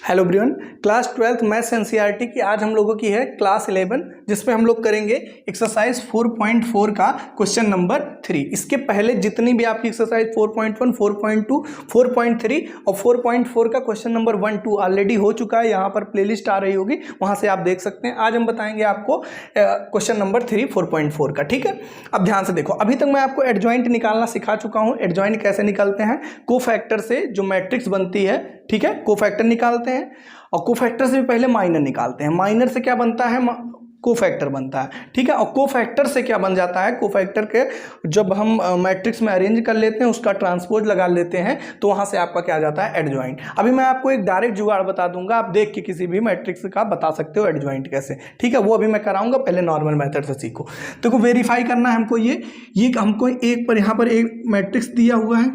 Hello everyone, class 12th maths NCERT की आज हम लोगों की है क्लास 11, जिसमें हम लोग करेंगे एक्सरसाइज 4.4 का क्वेश्चन नंबर 3। इसके पहले जितनी भी आपकी एक्सरसाइज 4.1, 4.2, 4.3 और 4.4 का क्वेश्चन नंबर 1, 2 ऑलरेडी हो चुका है। यहाँ पर प्लेलिस्ट आ रही होगी, वहाँ से आप देख सकते हैं। आज हम बताएंगे आपको क्वेश्चन नंबर 3 4.4 का। ठीक है, अब ध्यान से देखो। अभी तक मैं आपको एडजॉइंट निकालना सिखा चुका हूँ। एडजॉइंट कैसे निकालते हैं, कोफैक्टर से जो मैट्रिक्स बनती है, ठीक है, कोफैक्टर निकालते हैं। और कोफैक्टर से भी पहले माइनर निकालते हैं। माइनर से क्या बनता है, कोफैक्टर बनता है। ठीक है, और कोफैक्टर से क्या बन जाता है, कोफैक्टर के जब हम मैट्रिक्स में अरेंज कर लेते हैं, उसका ट्रांसपोज लगा लेते हैं, तो वहां से आपका क्या आ जाता है, एडजॉइंट। अभी मैं आपको एक डायरेक्ट जुगाड़ बता दूंगा, आप देख के किसी भी मैट्रिक्स का बता सकते हो एडजॉइंट कैसे। ठीक है, वो अभी मैं कराऊंगा, पहले नॉर्मल मेथड से सीखो। देखो वेरीफाई करना है हमको, ये हमको एक पर यहाँ पर एक मैट्रिक्स दिया हुआ है,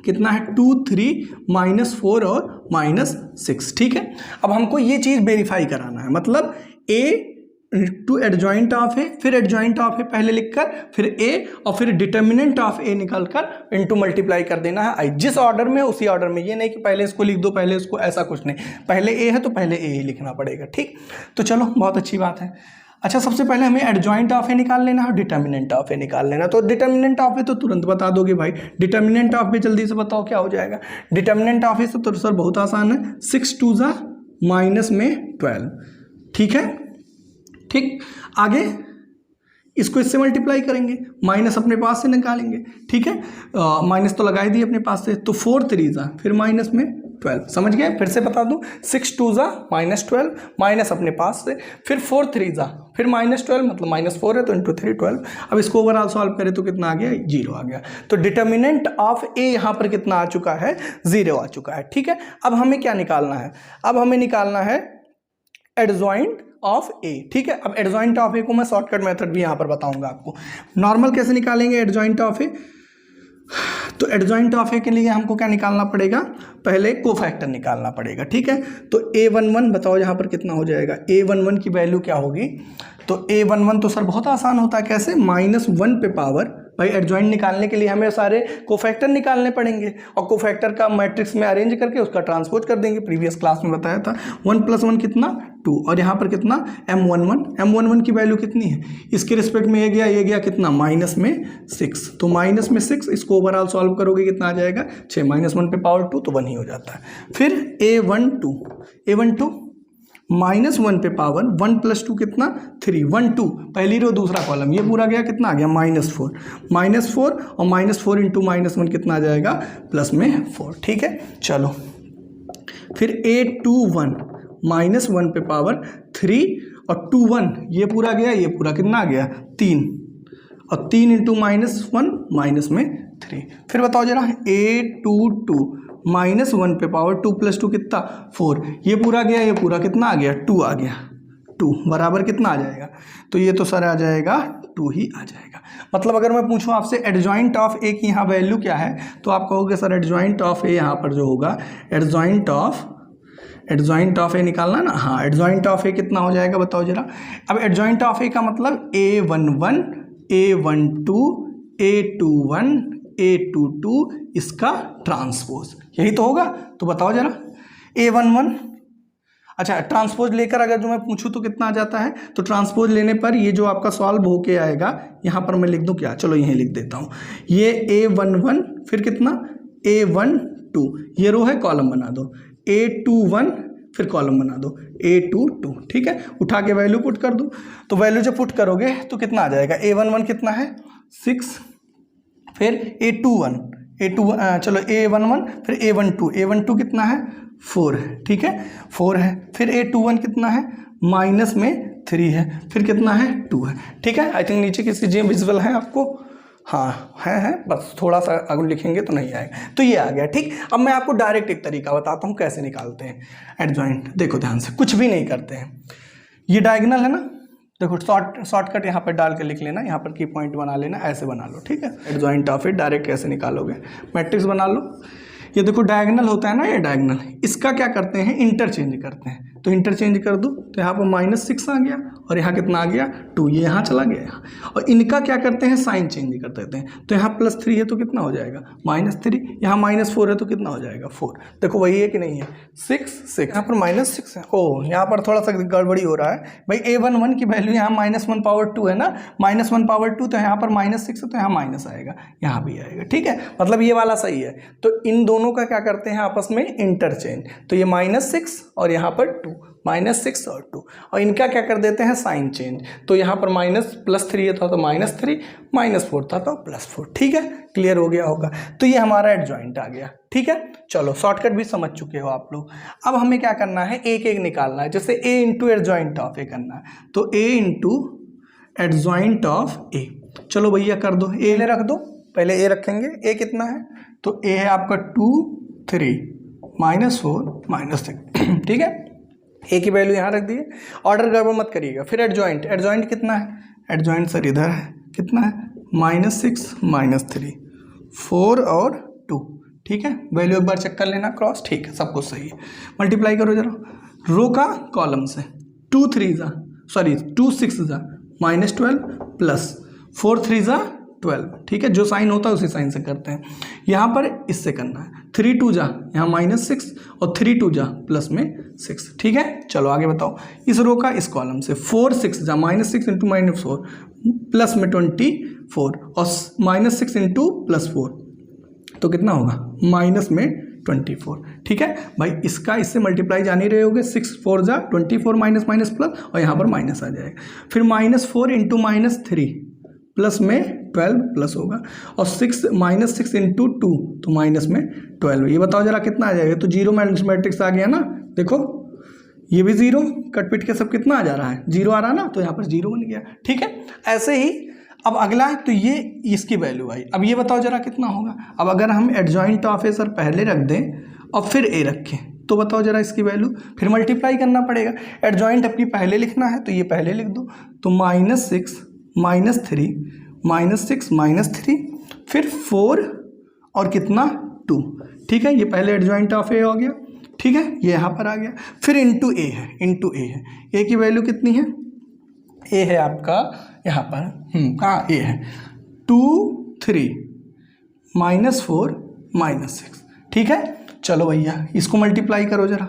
कितना है 2, 3, -4 और -6। ठीक है, अब हमको ये चीज वेरीफाई कराना है, मतलब ए टू एडजॉइंट ऑफ ए, फिर एडजॉइंट ऑफ ए पहले लिखकर, फिर ए और फिर डिटर्मिनेंट ऑफ ए निकालकर इनटू मल्टीप्लाई कर देना है आई। जिस ऑर्डर में उसी ऑर्डर में, ये नहीं कि पहले इसको लिख दो पहले इसको, ऐसा कुछ नहीं। पहले ए है तो पहले ए ही लिखना पड़ेगा। ठीक, तो चलो बहुत अच्छी बात है। अच्छा, सबसे पहले हमें एडजॉइंट ऑफ ए निकाल लेना है और डिटर्मिनेंट ऑफ ए निकाल लेना। तो डिटर्मिनेंट ऑफ ए तो तुरंत बता दोगे भाई, डिटर्मिनेंट ऑफ ए जल्दी से बताओ क्या हो जाएगा। डिटर्मिनेंट ऑफ ए से तो सर बहुत आसान है, 6 2 -12। ठीक है, ठीक, आगे इसको इससे मल्टीप्लाई करेंगे, माइनस अपने पास से निकालेंगे। ठीक है, माइनस तो लगा ही दिए अपने पास से, तो 4 3 फिर -12। समझ गए, फिर से बता दूं, 6 2 -12, माइनस अपने पास से, फिर 4 3 फिर -12, मतलब -4 है तो इंटू 3 12। अब इसको ओवरऑल सॉल्व करें तो कितना आ गया, 0 आ गया। तो डिटर्मिनेंट ऑफ ए यहाँ पर कितना आ चुका है, 0 आ चुका है। ठीक है, अब हमें क्या निकालना है, अब हमें निकालना है एडजॉइंट ऑफ ए। ठीक है, अब एडजॉइंट ऑफ ए को मैं शॉर्टकट मेथड भी यहाँ पर बताऊंगा आपको। नॉर्मल कैसे निकालेंगे एडजॉइंट ऑफ ए, तो एडजॉइंट ऑफ ए के लिए हमको क्या निकालना पड़ेगा, पहले कोफैक्टर निकालना पड़ेगा। ठीक है, तो A11 बताओ यहाँ पर कितना हो जाएगा, A11 की वैल्यू क्या होगी। तो A11 तो सर बहुत आसान होता है, कैसे, -1 पे पावर। भाई एडजॉइंट निकालने के लिए हमें सारे कोफैक्टर निकालने पड़ेंगे और कोफैक्टर का मैट्रिक्स में अरेंज करके उसका ट्रांसपोज कर देंगे। प्रीवियस क्लास में बताया था, 1 + 1 कितना 2, और यहाँ पर कितना M11 की वैल्यू कितनी है, इसके रिस्पेक्ट में ये गया कितना, -6। तो -6, इसको ओवरऑल सॉल्व करोगे कितना आ जाएगा, 6, -1 पे पावर 2 तो 1 ही हो जाता है। फिर A12 -1 पे पावर 1 + 2 कितना 3, 1 2 पहली रो दूसरा कॉलम, ये पूरा गया कितना आ गया, -4 और -4 इंटू -1 कितना आ जाएगा, +4। ठीक है, चलो फिर A21 -1 पे पावर 3 और 2 1, ये पूरा गया, ये पूरा कितना आ गया 3, और 3 इंटू -1 -3। फिर बताओ जरा A22 -1 पे पावर 2 + 2 कितना 4, ये पूरा गया, ये पूरा कितना आ गया 2 आ गया, 2 बराबर कितना आ जाएगा, तो ये तो सर आ जाएगा 2 ही आ जाएगा। मतलब अगर मैं पूछूं आपसे एडजॉइंट ऑफ ए की यहाँ वैल्यू क्या है, तो आप कहोगे सर एडजॉइंट ऑफ ए यहाँ पर जो होगा, एडजॉइंट ऑफ ए निकालना ना, हाँ, एडजॉइंट ऑफ ए कितना हो जाएगा बताओ जरा। अब एडजॉइंट ऑफ ए का मतलब A11 A12 A21 A22 इसका ट्रांसपोज, यही तो होगा। तो बताओ जरा A11, अच्छा ट्रांसपोज लेकर अगर जो मैं पूछूं तो कितना आ जाता है, तो ट्रांसपोज लेने पर ये जो आपका सॉल्व होके आएगा, यहाँ पर मैं लिख दूं क्या, चलो यहीं लिख देता हूँ, ये A11 फिर कितना A12, ये रो है, कॉलम बना दो, A21 फिर कॉलम बना दो, A22। ठीक है, उठा के वैल्यू पुट कर दो, तो वैल्यू जब पुट करोगे तो कितना आ जाएगा, A11 कितना है 6, फिर A21 चलो A11 फिर A12 कितना है 4 है। ठीक है, 4 है, फिर A21 कितना है, -3 है, फिर कितना है 2 है। ठीक है, आई थिंक नीचे किसी जी विजुअल है आपको, हाँ है, बस थोड़ा सा अगर लिखेंगे तो नहीं आएगा, तो ये आ गया। ठीक, अब मैं आपको डायरेक्ट एक तरीका बताता हूँ कैसे निकालते हैं एडजॉइंट। देखो ध्यान से, कुछ भी नहीं करते हैं, ये डायगोनल है ना, देखो शॉर्टकट यहाँ पर डाल के लिख लेना, यहाँ पर की पॉइंट बना लेना, ऐसे बना लो। ठीक है, एडजॉइंट ऑफ इट डायरेक्ट कैसे निकालोगे, मैट्रिक्स बना लो। ये देखो डायगोनल होता है ना, ये डायगोनल, इसका क्या करते हैं, इंटरचेंज करते हैं। तो इंटरचेंज कर दो, तो यहाँ पर -6 आ गया और यहाँ कितना आ गया 2, ये यहाँ चला गया यहाँ। और इनका क्या करते हैं, साइन चेंज कर देते हैं। तो यहाँ +3 है तो कितना हो जाएगा -3, यहाँ -4 है तो कितना हो जाएगा 4। देखो वही है कि नहीं है, 6 यहाँ पर -6 है। ओह यहाँ पर थोड़ा सा गड़बड़ी हो रहा है भाई, a11 की वैल्यू यहाँ -1 पावर 2 है ना, -1 पावर 2, तो यहाँ पर -6 है तो यहाँ माइनस आएगा, यहाँ भी आएगा। ठीक है, मतलब ये वाला सही है। तो इन दोनों का क्या करते हैं आपस में इंटरचेंज, तो ये -6 और यहाँ पर 2, -6 और 2, और इनका क्या कर देते हैं साइन चेंज। तो यहाँ पर +3 था तो -3, -4 था तो +4। ठीक है, क्लियर हो गया होगा। तो ये हमारा एडजॉइंट आ गया। ठीक है, चलो शॉर्टकट भी समझ चुके हो आप लोग। अब हमें क्या करना है, एक एक निकालना है। जैसे a इंटू एडजॉइंट ऑफ ए करना है, तो a इंटू एडजॉइंट ऑफ ए। चलो भैया कर दो, ए ले रख दो, पहले ए रखेंगे। ए कितना है, तो ए है आपका 2, 3, -4, -6। ठीक है, ए की वैल्यू यहाँ रख दिए। ऑर्डर गड़बड़ मत करिएगा। फिर एडजॉइंट, एडजॉइंट कितना है, एडजॉइंट सर इधर है, कितना है -6, -3, 4 और 2। ठीक है, वैल्यू एक बार चेक कर लेना क्रॉस। ठीक है, सब कुछ सही है। मल्टीप्लाई करो जरा रो का कॉलम से, 2 6 -12 प्लस 4 3 12। ठीक है, जो साइन होता है उसी साइन से करते हैं। यहाँ पर इससे करना है, 3 2 यहाँ -6 और 3 2 प्लस में 6। ठीक है, चलो आगे बताओ। इस रो का इस कॉलम से 4 6 -6 इंटू -4 प्लस में 24 और -6 इंटू +4 तो कितना होगा -24। ठीक है भाई, इसका इससे मल्टीप्लाई जान ही रहे होगे, 6 4 24 माइनस प्लस, और यहाँ पर माइनस आ जाएगा। फिर -4 इंटू -3 प्लस में 12 प्लस होगा, और -6 इंटू 2 तो माइनस में 12। ये बताओ जरा कितना आ जाएगा। तो जीरो मैट्रिक्स आ गया ना, देखो ये भी जीरो, कट पिट के सब कितना आ जा रहा है, जीरो आ रहा है ना, तो यहाँ पर जीरो बन गया। ठीक है, ऐसे ही अब अगला है, तो ये इसकी वैल्यू आई। अब ये बताओ जरा कितना होगा। अब अगर हम एडजॉइंट ऑफ ए सर पहले रख दें और फिर ए रखें, तो बताओ जरा इसकी वैल्यू, फिर मल्टीप्लाई करना पड़ेगा। एडजॉइंट आपकी पहले लिखना है तो ये पहले लिख दो, तो -6 -3 -6 फिर 4 और कितना 2। ठीक है, ये पहले एडजॉइंट ऑफ ए हो गया। ठीक है, ये यहाँ पर आ गया। फिर इंटू ए है, ए की वैल्यू कितनी है, ए है आपका यहाँ पर कहाँ ए है 2 3 -4 -6। ठीक है, चलो भैया इसको मल्टीप्लाई करो जरा।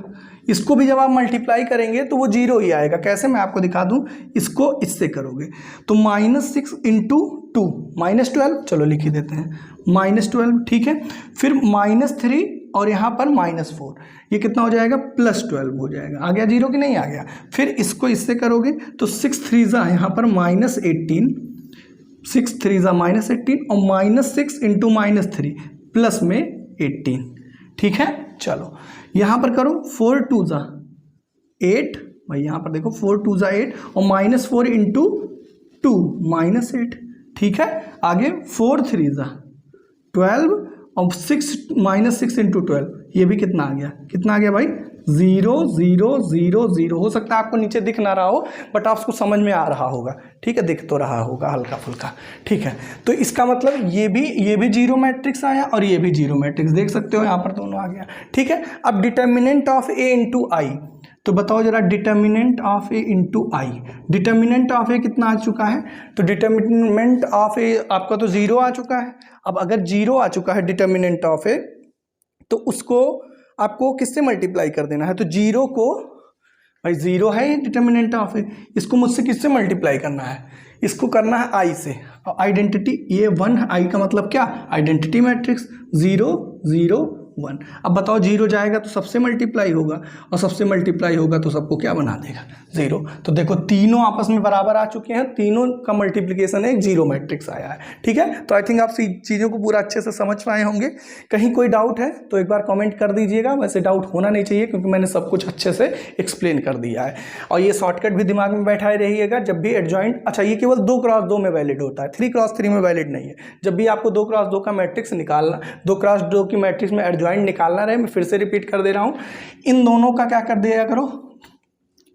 इसको भी जब आप मल्टीप्लाई करेंगे तो वो जीरो ही आएगा। कैसे, मैं आपको दिखा दूं। इसको इससे करोगे तो -6 इंटू 2 -12, चलो लिख ही देते हैं -12। ठीक है, फिर -3 और यहाँ पर -4, ये कितना हो जाएगा +12 हो जाएगा। आ गया जीरो कि नहीं आ गया। फिर इसको इससे करोगे तो 6 3 यहाँ पर -18, 6 3 -18 और -6 इंटू -3 प्लस में 18। ठीक है, चलो यहाँ पर करो 4 2 8, भाई यहाँ पर देखो 4 2 8 और -4 इंटू 2 -8। ठीक है, आगे 4 3 12 और 6 इंटू 12, ये भी कितना आ गया भाई 0 0 0 0। हो सकता है आपको नीचे दिख ना रहा हो, बट आपको समझ में आ रहा होगा। ठीक है, दिख तो रहा होगा हल्का फुल्का। ठीक है, तो इसका मतलब ये भी जीरो मैट्रिक्स आया और ये भी जीरो मैट्रिक्स, देख सकते हो यहाँ पर दोनों आ गया। ठीक है, अब determinant of A into I, तो बताओ जरा determinant of A into I. Determinant of A कितना आ चुका है, तो डिटर्मिनेंट ऑफ ए आपका तो जीरो आ चुका है। अब अगर जीरो आ चुका है डिटर्मिनेंट ऑफ ए, तो उसको आपको किससे मल्टीप्लाई कर देना है। तो जीरो को, भाई जीरो है ये डिटर्मिनेंट ऑफ ए, इसको मुझसे किससे मल्टीप्लाई करना है, इसको करना है आई से। आइडेंटिटी ये 1, आई का मतलब क्या, आइडेंटिटी मैट्रिक्स 0 0 1। अब बताओ जीरो जाएगा तो सबसे मल्टीप्लाई होगा, और सबसे मल्टीप्लाई होगा तो सबको क्या बना देगा, जीरो। तो देखो तीनों आपस में बराबर आ चुके हैं, तीनों का मल्टीप्लिकेशन एक जीरो मैट्रिक्स आया है। ठीक है, तो आई थिंक आप चीज़ों को पूरा अच्छे से समझ पाए होंगे। कहीं कोई डाउट है तो एक बार कमेंट कर दीजिएगा। वैसे डाउट होना नहीं चाहिए क्योंकि मैंने सब कुछ अच्छे से एक्सप्लेन कर दिया है। और ये शॉर्टकट भी दिमाग में बैठाए रहिएगा जब भी एडजॉइंट, अच्छा ये केवल 2x2 में वैलिड होता है, 3x3 में वैलिड नहीं है। जब भी आपको 2x2 का मैट्रिक्स निकालना, 2x2 की मैट्रिक्स में एडजॉइंट निकालना रहे, मैं फिर से रिपीट कर दे रहा हूँ, इन दोनों का क्या कर दिया करो,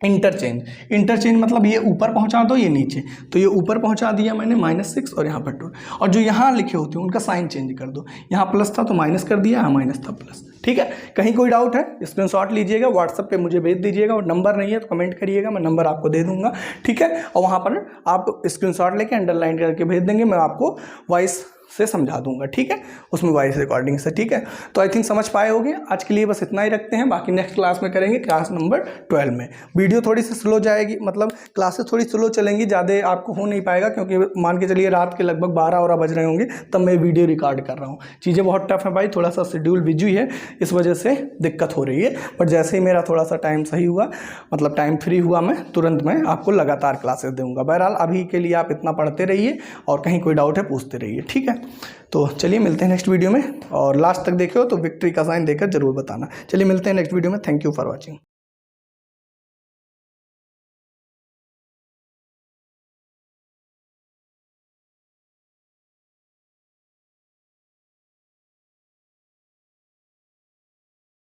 इंटरचेंज मतलब ये ऊपर पहुंचा दो, ये नीचे, तो ये ऊपर पहुंचा दिया मैंने -6 और यहाँ पर 2, और जो यहाँ लिखे होते हैं उनका साइन चेंज कर दो, यहाँ प्लस था तो माइनस कर दिया, यहाँ माइनस था प्लस। ठीक है, कहीं कोई डाउट है स्क्रीनशॉट लीजिएगा, व्हाट्सएप पे मुझे भेज दीजिएगा, और नंबर नहीं है तो कमेंट करिएगा, मैं नंबर आपको दे दूंगा। ठीक है, और वहाँ पर आप स्क्रीनशॉट लेके अंडरलाइन करके भेज देंगे, मैं आपको वॉइस से समझा दूंगा। ठीक है, उसमें वॉइस रिकॉर्डिंग से। ठीक है, तो आई थिंक समझ पाए होंगे। आज के लिए बस इतना ही रखते हैं, बाकी नेक्स्ट क्लास में करेंगे, क्लास नंबर 12 में। वीडियो थोड़ी सी स्लो जाएगी, मतलब क्लासेस थोड़ी स्लो चलेंगी, ज़्यादा आपको हो नहीं पाएगा, क्योंकि मान के चलिए रात के लगभग 12 बज रहे होंगे तब मैं वीडियो रिकॉर्ड कर रहा हूँ। चीज़ें बहुत टफ है भाई, थोड़ा सा शेड्यूल बिजी है, इस वजह से दिक्कत हो रही है। बट जैसे ही मेरा थोड़ा सा टाइम सही हुआ, मतलब टाइम फ्री हुआ, मैं तुरंत मैं आपको लगातार क्लासेस दूंगा। बहरहाल अभी के लिए आप इतना पढ़ते रहिए, और कहीं कोई डाउट है पूछते रहिए। ठीक है, तो चलिए मिलते हैं नेक्स्ट वीडियो में, और लास्ट तक देखो तो विक्ट्री का साइन देकर जरूर बताना। चलिए मिलते हैं नेक्स्ट वीडियो में। Thank you for watching.